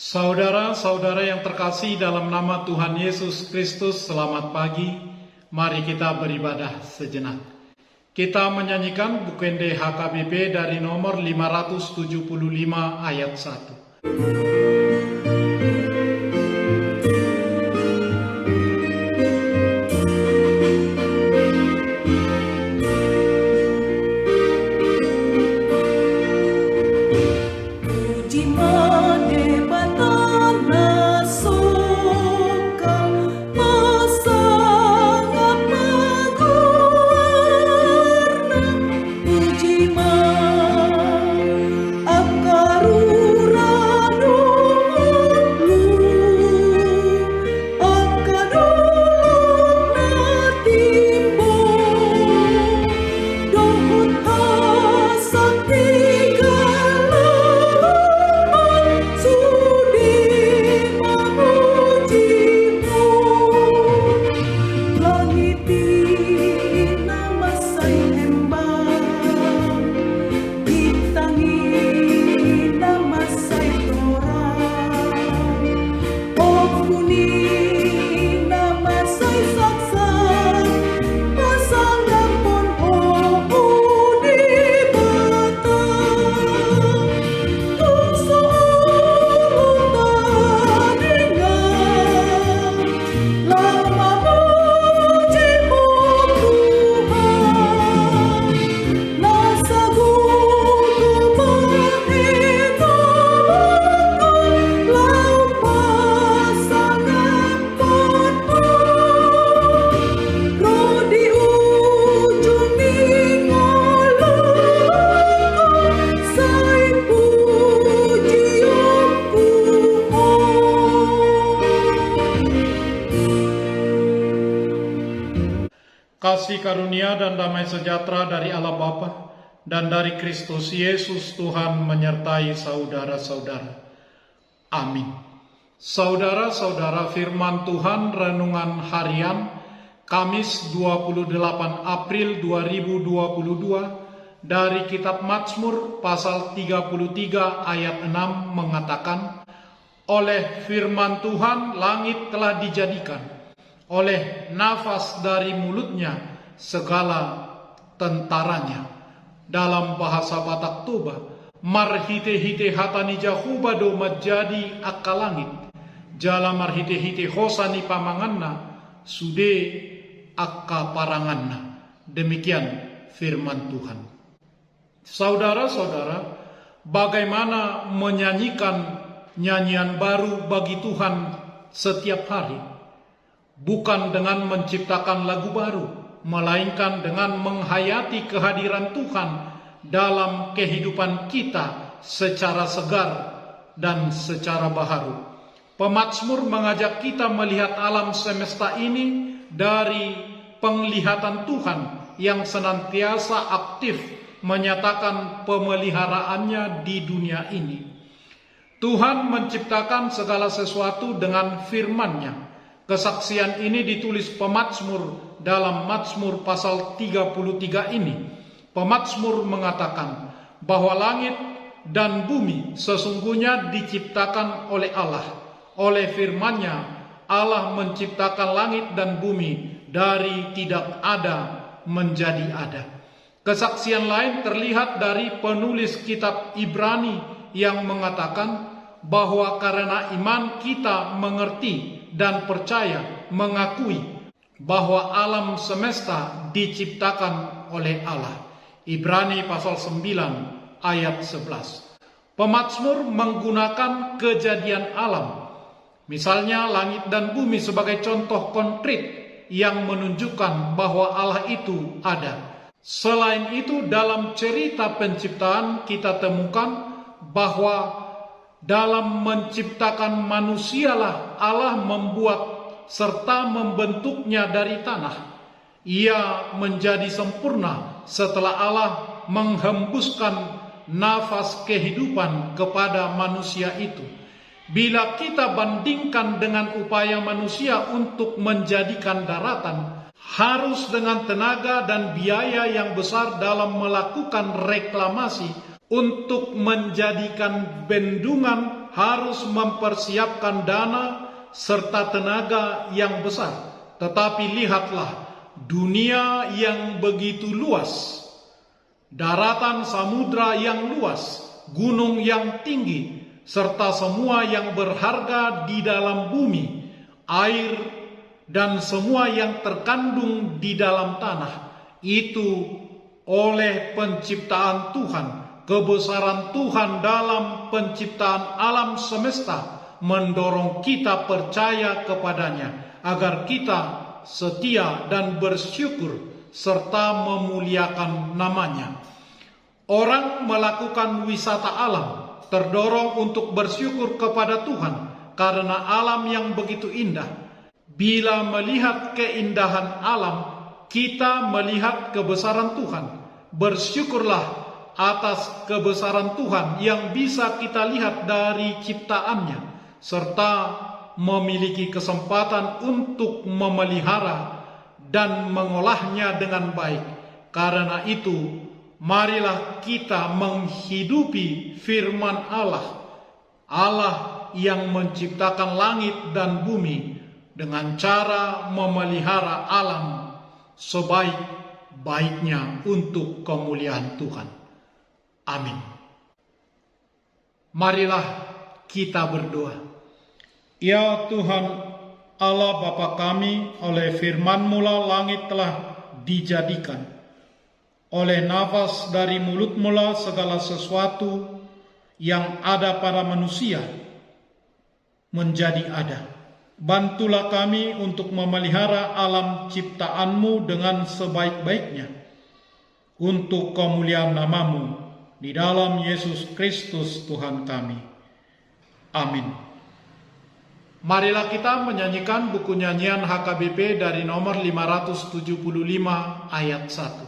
Saudara-saudara yang terkasih dalam nama Tuhan Yesus Kristus, selamat pagi. Mari kita beribadah sejenak. Kita menyanyikan Bukende HKBP dari nomor 575 ayat 1. Kasih karunia dan damai sejahtera dari Allah Bapa dan dari Kristus Yesus Tuhan menyertai saudara-saudara. Amin. Saudara-saudara, firman Tuhan renungan harian Kamis 28 April 2022 dari kitab Mazmur pasal 33 ayat 6 mengatakan, oleh firman Tuhan langit telah dijadikan, oleh nafas dari mulutnya segala tentaranya. Dalam bahasa Batak Toba, marhite-hite hatani jahubado menjadi akal langit, jala marhite-hite hosani pamanganna, sude akka paranganna. Demikian firman Tuhan. Saudara-saudara, bagaimana menyanyikan nyanyian baru bagi Tuhan setiap hari? Bukan dengan menciptakan lagu baru, melainkan dengan menghayati kehadiran Tuhan dalam kehidupan kita secara segar dan secara baharu. Pemazmur mengajak kita melihat alam semesta ini dari penglihatan Tuhan yang senantiasa aktif menyatakan pemeliharaannya di dunia ini. Tuhan menciptakan segala sesuatu dengan firman-Nya. Kesaksian ini ditulis pemazmur dalam Mazmur pasal 33 ini. Pemazmur mengatakan bahwa langit dan bumi sesungguhnya diciptakan oleh Allah. Oleh firman-Nya, Allah menciptakan langit dan bumi dari tidak ada menjadi ada. Kesaksian lain terlihat dari penulis kitab Ibrani yang mengatakan bahwa karena iman kita mengerti dan percaya, mengakui bahwa alam semesta diciptakan oleh Allah. Ibrani pasal 9 ayat 11. Pemazmur menggunakan kejadian alam, misalnya langit dan bumi sebagai contoh konkret yang menunjukkan bahwa Allah itu ada. Selain itu, dalam cerita penciptaan kita temukan bahwa dalam menciptakan manusialah Allah membuat serta membentuknya dari tanah. Ia menjadi sempurna setelah Allah menghembuskan nafas kehidupan kepada manusia itu. Bila kita bandingkan dengan upaya manusia untuk menjadikan daratan, harus dengan tenaga dan biaya yang besar dalam melakukan reklamasi untuk menjadikan bendungan harus mempersiapkan dana serta tenaga yang besar. Tetapi lihatlah, dunia yang begitu luas, daratan samudra yang luas, gunung yang tinggi, serta semua yang berharga di dalam bumi, air, dan semua yang terkandung di dalam tanah, itu oleh penciptaan Tuhan, kebesaran Tuhan dalam penciptaan alam semesta mendorong kita percaya kepadanya, agar kita setia dan bersyukur serta memuliakan namanya. Orang melakukan wisata alam terdorong untuk bersyukur kepada Tuhan karena alam yang begitu indah. Bila melihat keindahan alam, kita melihat kebesaran Tuhan. Bersyukurlah atas kebesaran Tuhan yang bisa kita lihat dari ciptaannya, serta memiliki kesempatan untuk memelihara dan mengolahnya dengan baik. Karena itu, marilah kita menghidupi firman Allah, Allah yang menciptakan langit dan bumi, dengan cara memelihara alam sebaik-baiknya untuk kemuliaan Tuhan. Amin. Marilah kita berdoa. Ya Tuhan Allah Bapa kami, oleh firman-Mu langit telah dijadikan. Oleh nafas dari mulut-Mu segala sesuatu yang ada pada manusia menjadi ada. Bantulah kami untuk memelihara alam ciptaan-Mu dengan sebaik-baiknya, untuk kemuliaan nama-Mu, di dalam Yesus Kristus Tuhan kami. Amin. Marilah kita menyanyikan buku nyanyian HKBP dari nomor 575 ayat 1.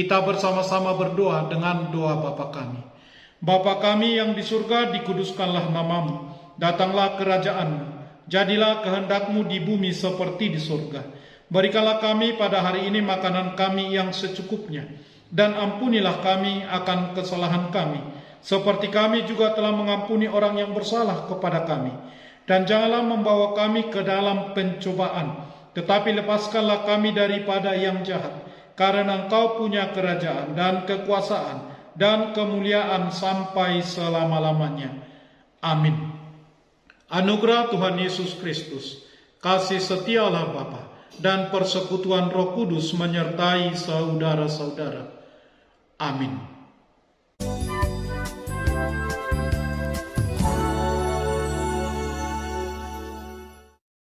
Kita bersama-sama berdoa dengan doa Bapa kami. Bapa kami yang di surga, dikuduskanlah nama-Mu. Datanglah kerajaan-Mu. Jadilah kehendak-Mu di bumi seperti di surga. Berikanlah kami pada hari ini makanan kami yang secukupnya. Dan ampunilah kami akan kesalahan kami, seperti kami juga telah mengampuni orang yang bersalah kepada kami. Dan janganlah membawa kami ke dalam pencobaan, tetapi lepaskanlah kami daripada yang jahat. Karena Engkau punya kerajaan dan kekuasaan dan kemuliaan sampai selama-lamanya. Amin. Anugerah Tuhan Yesus Kristus, kasih setia Allah Bapa, dan persekutuan Roh Kudus menyertai saudara-saudara. Amin.